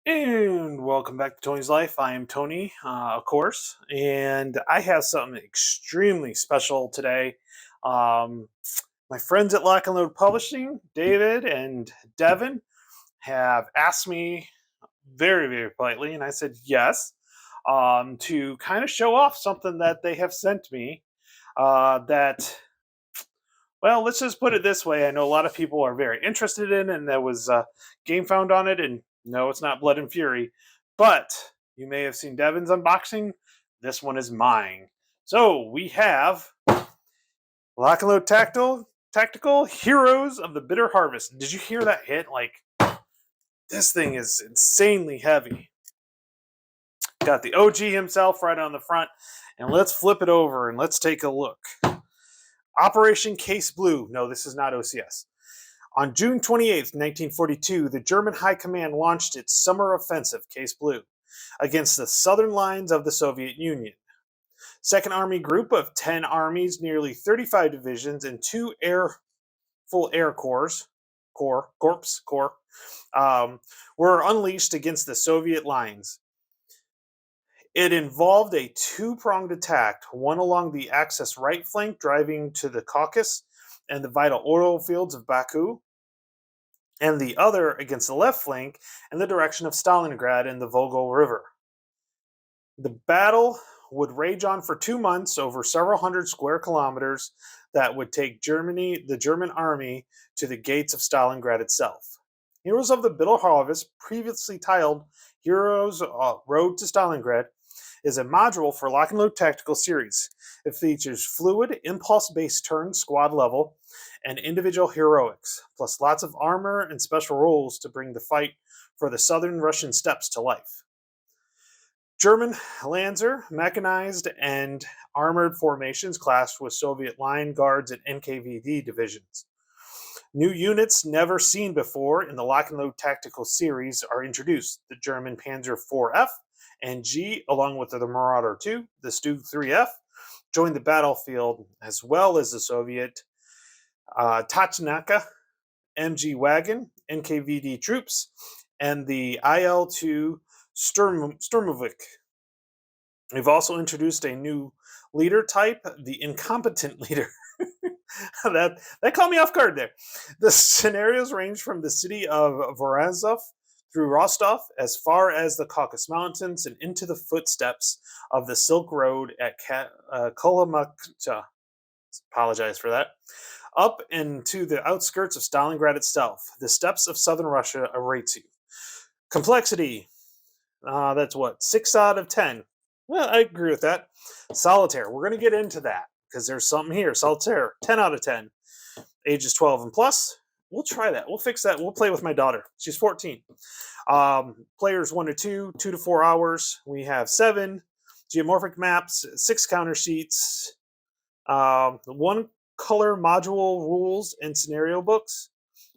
And welcome back to Tony's Life. I am Tony, of course, and I have something extremely special today. Um, my friends at Lock and Load Publishing, David and Devin, have asked me very, very politely, and I said yes, to kind of show off something that they have sent me. That, well, let's just put it this way. I know a lot of people are very interested in, and there was a game found on it. And no, it's not Blood and Fury, but you may have seen Devin's unboxing. This one is mine. So we have Lock and Load Tactical Heroes of the Bitter Harvest. Did you hear that hit? Like, this thing is insanely heavy. Got the OG himself right on the front. And let's flip it over and let's take a look. Operation Case Blue. No, this is not OCS. On June 28th, 1942, the German High Command launched its summer offensive, Case Blue, against the southern lines of the Soviet Union. Second Army Group of 10 armies, nearly 35 divisions, and two full air corps, were unleashed against the Soviet lines. It involved a two-pronged attack, one along the Axis right flank driving to the Caucasus and the vital oil fields of Baku, and the other against the left flank in the direction of Stalingrad and the Volga River. The battle would rage on for 2 months over several hundred square kilometers that would take the German army, to the gates of Stalingrad itself. Heroes of the Bitter Harvest, previously titled Heroes Road to Stalingrad, is a module for Lock and Load Tactical Series. It features fluid, impulse-based turn squad level, and individual heroics, plus lots of armor and special rules to bring the fight for the southern Russian steppes to life. German Lanzer, mechanized and armored formations clashed with Soviet Line Guards and NKVD divisions. New units never seen before in the Lock and Load Tactical Series are introduced. The German Panzer IV-F and G, along with the Marauder II, the Stug 3F, joined the battlefield, as well as the Soviet Tachnaka, MG Wagon, NKVD troops, and the IL-2 Sturmovik. We've also introduced a new leader type, the incompetent leader. that caught me off guard there. The scenarios range from the city of Voronezh through Rostov, as far as the Caucasus Mountains, and into the footsteps of the Silk Road at Kolomakcha. Apologize for that. Up into the outskirts of Stalingrad itself. The steppes of southern Russia awaits you. Complexity. That's what? 6 out of 10. Well, I agree with that. Solitaire. We're going to get into that because there's something here. Solitaire. 10 out of 10. Ages 12 and plus. We'll try that. We'll fix that. We'll play with my daughter. She's 14. Players 1 to 2, 2 to 4 hours. We have 7 geomorphic maps, 6 counter sheets, 1 color module rules and scenario books,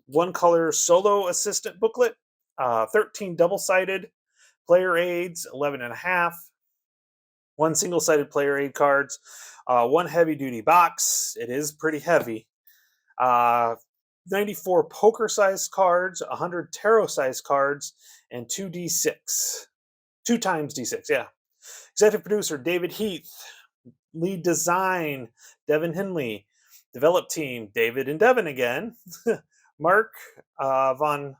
1 color solo assistant booklet, 13 double-sided player aids, 11 and a half, 1 single-sided player aid cards, 1 heavy-duty box. It is pretty heavy. 94 poker-sized cards, 100 tarot-sized cards, and 2 D6. 2 times D6, yeah. Executive producer, David Heath. Lead design, Devin Henley. Develop team, David and Devin again. Mark von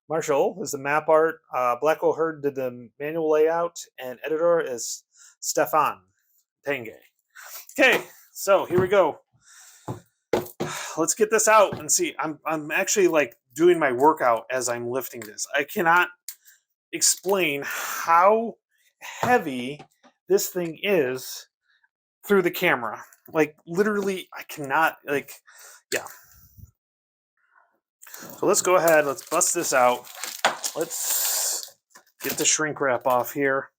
Marshall is the map art. Blackwell Hurd did the manual layout, and editor is Stefan Tange. Okay, so here we go. Let's get this out and see. I'm actually like doing my workout as I'm lifting this. I cannot explain how heavy this thing is through the camera. Like literally, I cannot, like, yeah. So let's go ahead. Let's bust this out. Let's get the shrink wrap off here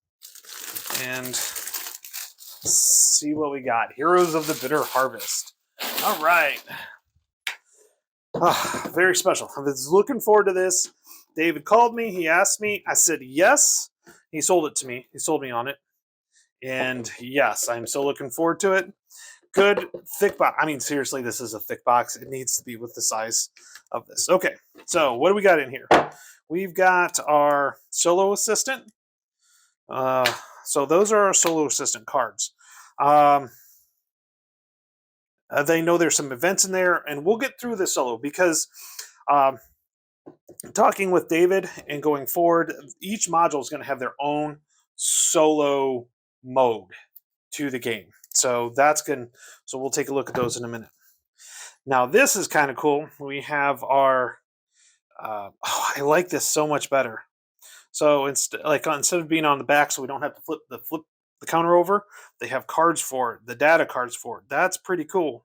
and see what we got. Heroes of the Bitter Harvest. All right. Very special. I was looking forward to this. David called me. He asked me. I said yes. He sold it to me. He sold me on it. And yes, I'm still looking forward to it. Good thick box. I mean, seriously, this is a thick box. It needs to be with the size of this. Okay, so what do we got in here? We've got our solo assistant. So those are our solo assistant cards. They know there's some events in there, and we'll get through the solo because talking with David and going forward, each module is going to have their own solo mode to the game. So that's good. So we'll take a look at those in a minute. Now this is kind of cool. We have our. I like this so much better. So instead of being on the back, so we don't have to flip the counter over, they have cards for it, the data cards for it. That's pretty cool.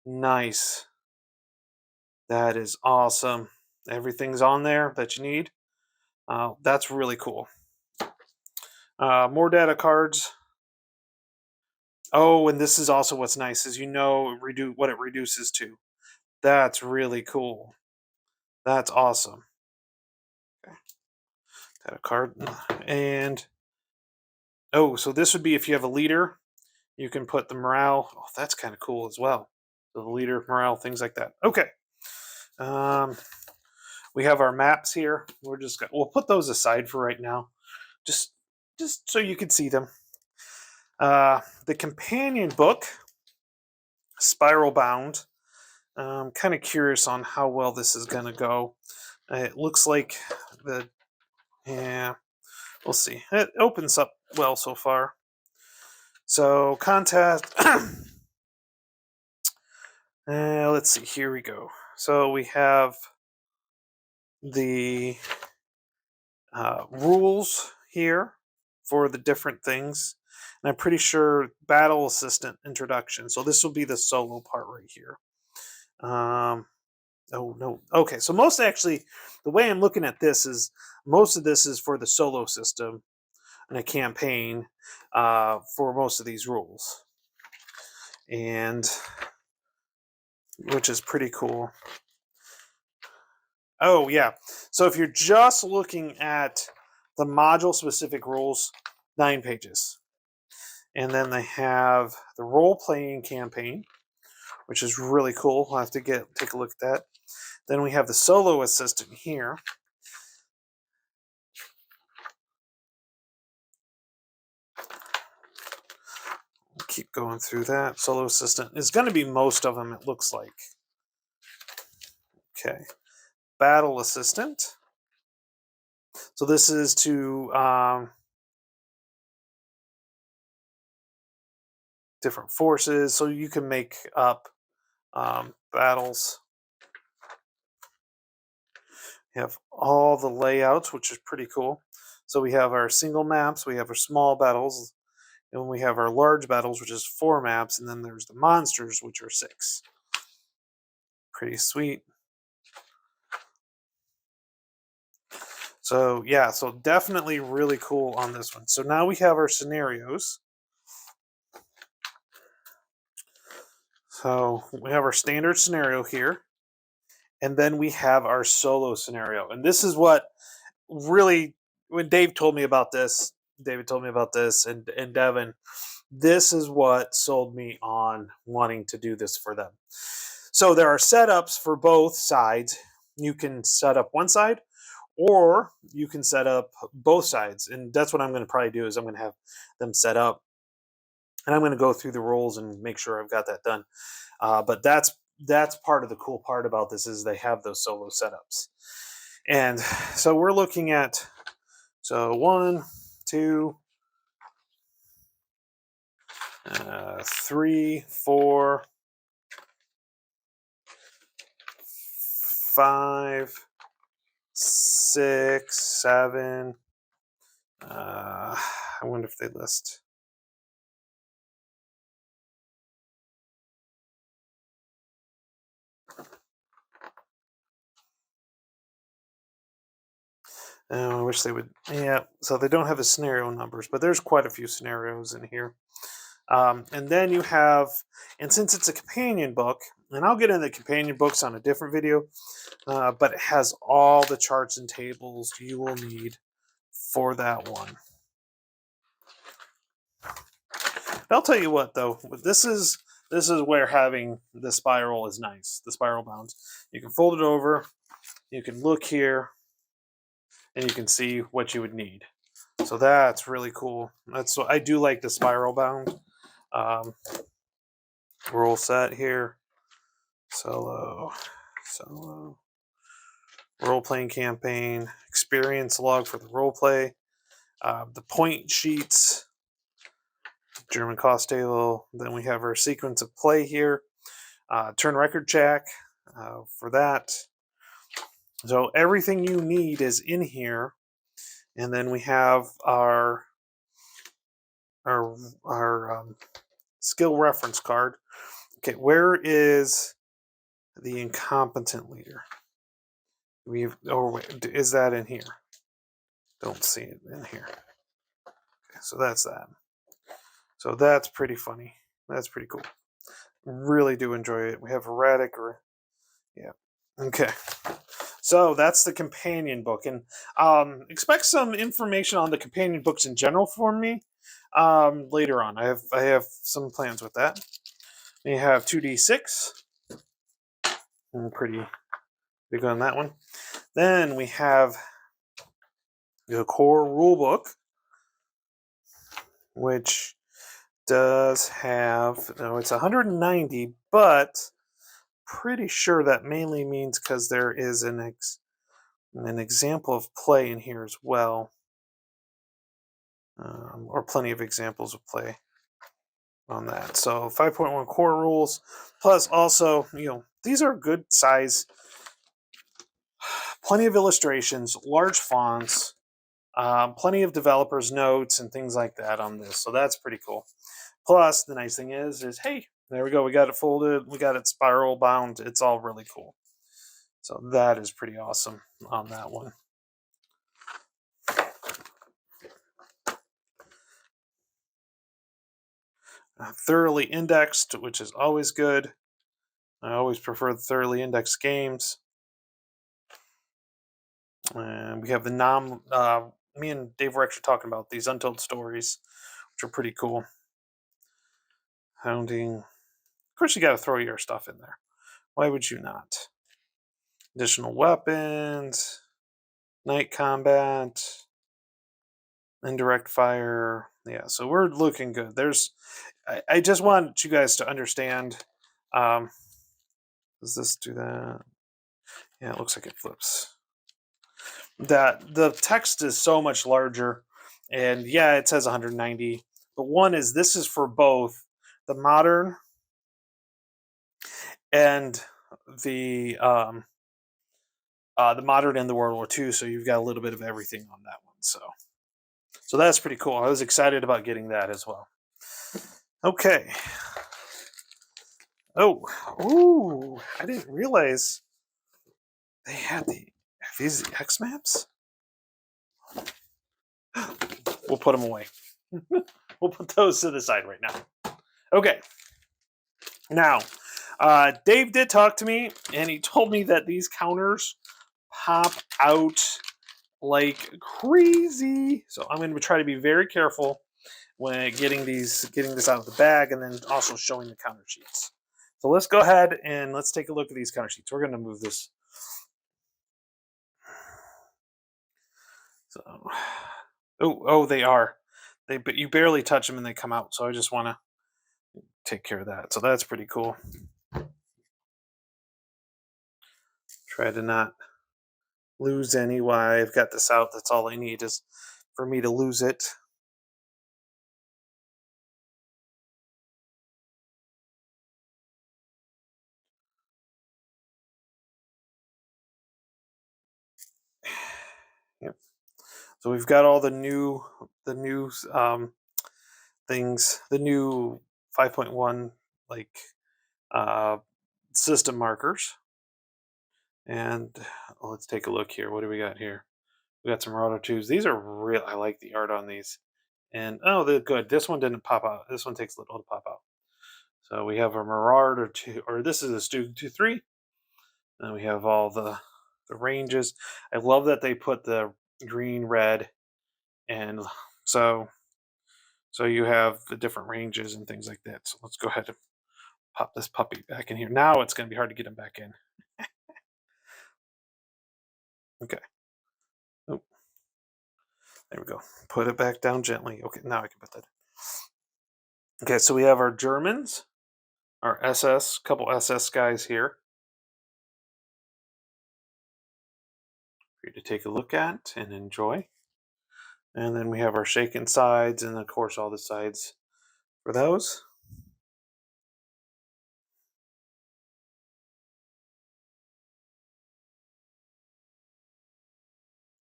Nice. That is awesome. Everything's on there that you need. That's really cool. More data cards. Oh, and this is also what's nice is what it reduces to. That's really cool. That's awesome. Okay. Data card. And oh, so this would be if you have a leader, you can put the morale. Oh, that's kind of cool as well. So the leader, morale, things like that. Okay. We have our maps here. We'll put those aside for right now, just so you can see them. The companion book, Spiral Bound. I'm kind of curious on how well this is going to go. It looks like we'll see. It opens up well so far. So contest. Let's see. Here we go. So we have the rules here for the different things. And I'm pretty sure battle assistant introduction. So this will be the solo part right here. Oh no. Okay, so the way I'm looking at this is most of this is for the solo system and a campaign for most of these rules, and which is pretty cool. Oh yeah. So if you're just looking at the module specific rules, 9 pages. And then they have the role playing campaign, which is really cool. I'll have to take a look at that. Then we have the solo assistant here. Keep going through that. Solo assistant is going to be most of them, it looks like. Okay. Battle assistant. So this is to different forces, so you can make up battles. You have all the layouts, which is pretty cool. So we have our single maps, we have our small battles, and we have our large battles, which is 4 maps, and then there's the monsters, which are 6. Pretty sweet. So yeah, so definitely really cool on this one. So now we have our scenarios. So we have our standard scenario here, and then we have our solo scenario. And this is what really, when David told me about this, and Devin, this is what sold me on wanting to do this for them. So there are setups for both sides. You can set up one side, or you can set up both sides. And that's what I'm going to probably do is I'm going to have them set up. And I'm going to go through the rules and make sure I've got that done. But that's part of the cool part about this is they have those solo setups. And so we're looking at 1, 2, 3, 4, 5, 6, 7. I wonder if they list. Oh, I wish they would. Yeah, so they don't have the scenario numbers, but there's quite a few scenarios in here. And then you have, and since it's a companion book, and I'll get into the companion books on a different video, but it has all the charts and tables you will need for that one. I'll tell you what, though, this is where having the spiral is nice. The spiral bound. You can fold it over. You can look here, and you can see what you would need. So that's really cool. That's what I do like the spiral bound. Um, Rule set here. Solo, role playing campaign, experience log for the role play, the point sheets, German cost table. Then we have our sequence of play here, turn record check for that. So everything you need is in here, and then we have our skill reference card. Okay, where is the incompetent leader? Wait, is that in here? Don't see it in here. Okay, so that's that. So that's pretty funny. That's pretty cool. Really do enjoy it. We have erratic, or yeah. Okay. So that's the companion book, and expect some information on the companion books in general from me later on. I have some plans with that. We have 2d6. I'm pretty big on that one. Then we have the core rule book, which does have, no, it's 190, but pretty sure that mainly means because there is an example of play in here as well, or plenty of examples of play on that. So 5.1 core rules, plus also, these are good size, plenty of illustrations, large fonts, plenty of developers notes and things like that on this. So that's pretty cool. Plus, the nice thing is hey, there we go. We got it folded. We got it spiral bound. It's all really cool. So that is pretty awesome on that one. Thoroughly indexed, which is always good. I always prefer the thoroughly indexed games. And we have the me and Dave were actually talking about these untold stories, which are pretty cool. Hounding. Of course, you got to throw your stuff in there. Why would you not? Additional weapons, night combat, indirect fire. Yeah, so we're looking good. I just want you guys to understand. Does this do that? Yeah, it looks like it flips. That the text is so much larger, and yeah, it says 190. But one is, this is for both the modern and the modern and the World War II. So you've got a little bit of everything on that one. So that's pretty cool. I was excited about getting that as well. Okay. Oh, ooh! I didn't realize they had these X maps. We'll put them away. We'll put those to the side right now. Okay. Now, Dave did talk to me, and he told me that these counters pop out like crazy. So I'm going to try to be very careful when getting this out of the bag, and then also showing the counter sheets. So let's go ahead and let's take a look at these counter sheets. We're going to move this. So, oh, they are. But you barely touch them and they come out. So I just want to take care of that. So that's pretty cool. Try to not lose any while I've got this out. That's all I need is for me to lose it. Yep. So we've got all the new things, the new 5.1 like system markers. And let's take a look here. What do we got here? We got some Marauder 2s. These are real. I like the art on these. And oh, they're good. This one didn't pop out. This one takes a little to pop out. So we have a Marauder 2, or this is a Student 2-3. And we have all the ranges. I love that they put the green, red, and so you have the different ranges and things like that. So let's go ahead and pop this puppy back in here. Now it's going to be hard to get him back in. Okay. Oh, there we go. Put it back down gently. Okay, now I can put that in. Okay, so we have our Germans, our SS, couple SS guys here for you to take a look at and enjoy. And then we have our shaken sides, and of course all the sides for those.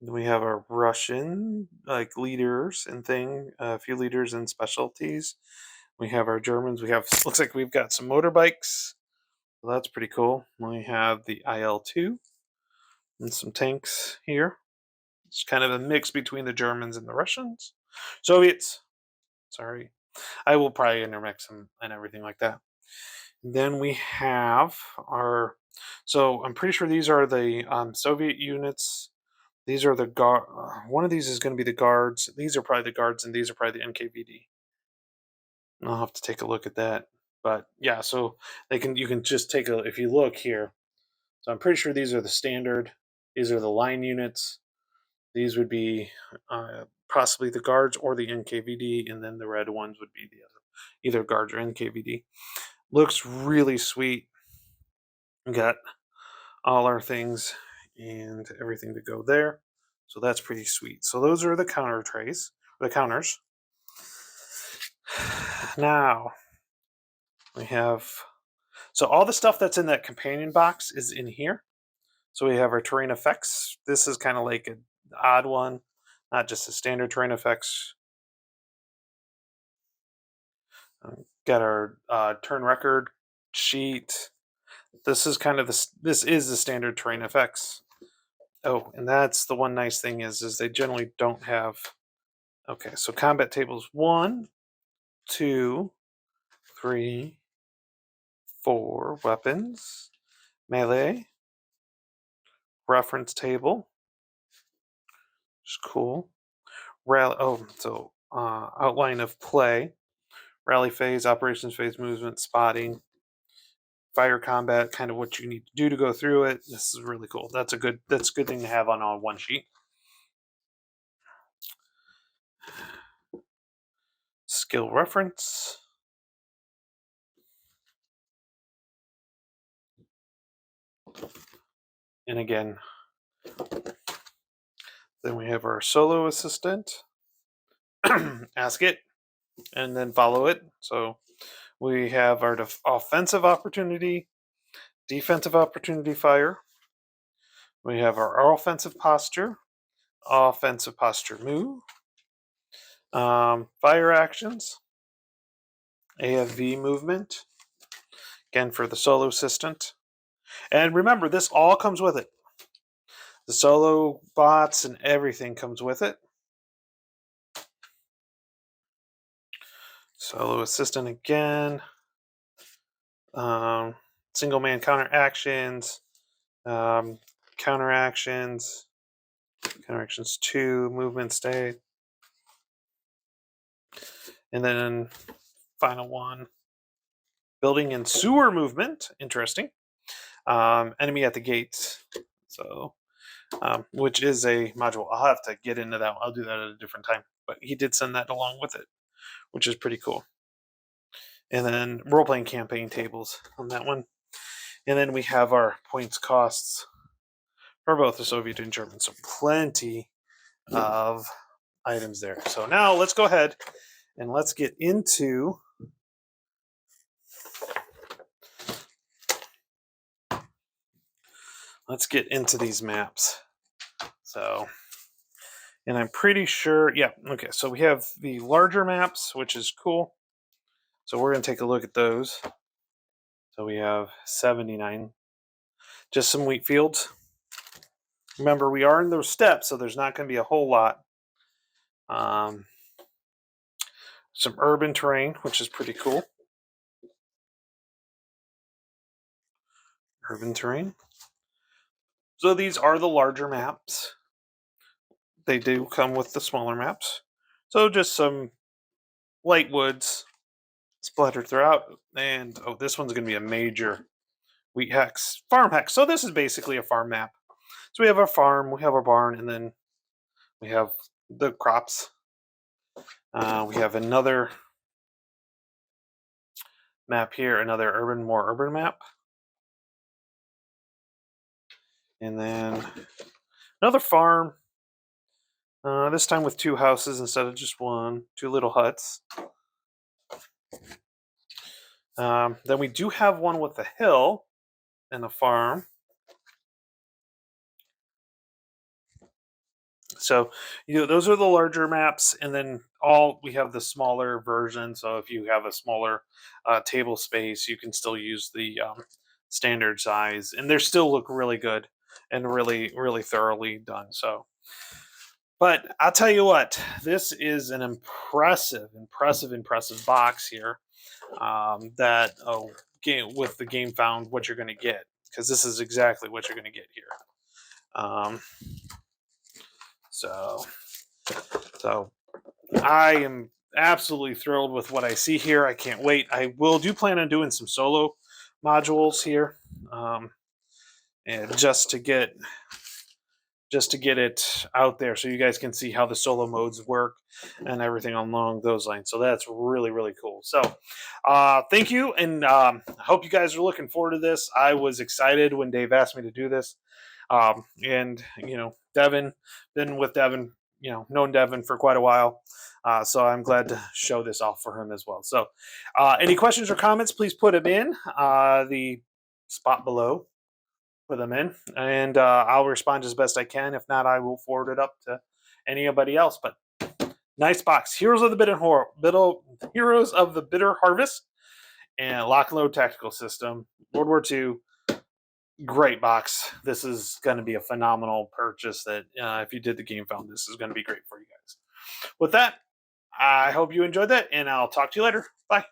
Then we have our Russian like leaders and a few leaders and specialties. We have our Germans. We have looks like we've got some motorbikes. So that's pretty cool. We have the IL-2 and some tanks here. It's kind of a mix between the Germans and the Russians. Soviets. Sorry. I will probably intermix them and everything like that. Then we have our. So I'm pretty sure these are the Soviet units. These are the guard. One of these is going to be the guards. These are probably the guards, and these are probably the NKVD. I'll have to take a look at that. But yeah, so you can just take a if you look here. So I'm pretty sure these are the standard. These are the line units. These would be possibly the guards or the NKVD, and then the red ones would be the other, either guards or NKVD. Looks really sweet. We got all our things and everything to go there. So that's pretty sweet. So those are the counter trays, the counters. Now we have, so all the stuff that's in that companion box is in here. So we have our terrain effects. This is kind of like an odd one, not just a standard terrain effects. Got our turn record sheet. This is kind of this is the standard terrain effects. Oh, and that's the one nice thing is they generally don't have. Okay, so combat tables 1, 2, 3, 4 weapons, melee, reference table, which is cool. Rally. Oh, so outline of play, rally phase, operations phase, movement, spotting, fire combat, kind of what you need to do to go through it. This is really cool. That's a good thing to have on one sheet. Skill reference. And again, then we have our solo assistant. Ask it and then follow it. So we have our offensive opportunity, defensive opportunity fire. We have our offensive posture move, fire actions, AFV movement, again for the solo assistant. And remember, this all comes with it. The solo bots and everything comes with it. Solo assistant again. Single man counter actions. Counter actions. Counter actions 2. Movement state. And then final one. Building and sewer movement. Interesting. Enemy at the gates. So, which is a module. I'll have to get into that. I'll do that at a different time. But he did send that along with it, which is pretty cool. And then role-playing campaign tables on that one. And then we have our points costs for both the Soviet and German. So plenty of items there. So now let's go ahead and let's get into these maps. So, and I'm pretty sure, yeah, okay, so we have the larger maps, which is cool. So we're going to take a look at those. So we have 79, just some wheat fields. Remember, we are in those steps, so there's not going to be a whole lot. Um, some urban terrain, which is pretty cool. Urban terrain. So these are the larger maps. They do come with the smaller maps. So just some light woods splattered throughout. And oh, this one's going to be a major wheat hex, farm hex. So this is basically a farm map. So we have our farm, we have our barn, and then we have the crops. We have another map here, another more urban map. And then another farm, this time with 2 houses instead of just one, 2 little huts. Then we do have one with a hill and a farm. So, those are the larger maps, and then we have the smaller version. So, if you have a smaller table space, you can still use the standard size, and they still look really good and really, really thoroughly done. So, but I'll tell you what, this is an impressive box here. That game with the game found what you're going to get, because this is exactly what you're going to get here. Um, so So I am absolutely thrilled with what I see here. I can't wait. I do plan on doing some solo modules here, and just to get it out there so you guys can see how the solo modes work and everything along those lines. So that's really, really cool. So thank you, and I hope you guys are looking forward to this. I was excited when Dave asked me to do this. And Devin, been with Devin, known Devin for quite a while. So I'm glad to show this off for him as well. So any questions or comments, please put them in the spot below. Put them in, and I'll respond as best I can. If not, I will forward it up to anybody else. But nice box. Heroes of the Heroes of the Bitter Harvest, and Lock and Load Tactical System. World War II. Great box. This is going to be a phenomenal purchase that if you did the game found, this is going to be great for you guys. With that, I hope you enjoyed that, and I'll talk to you later. Bye.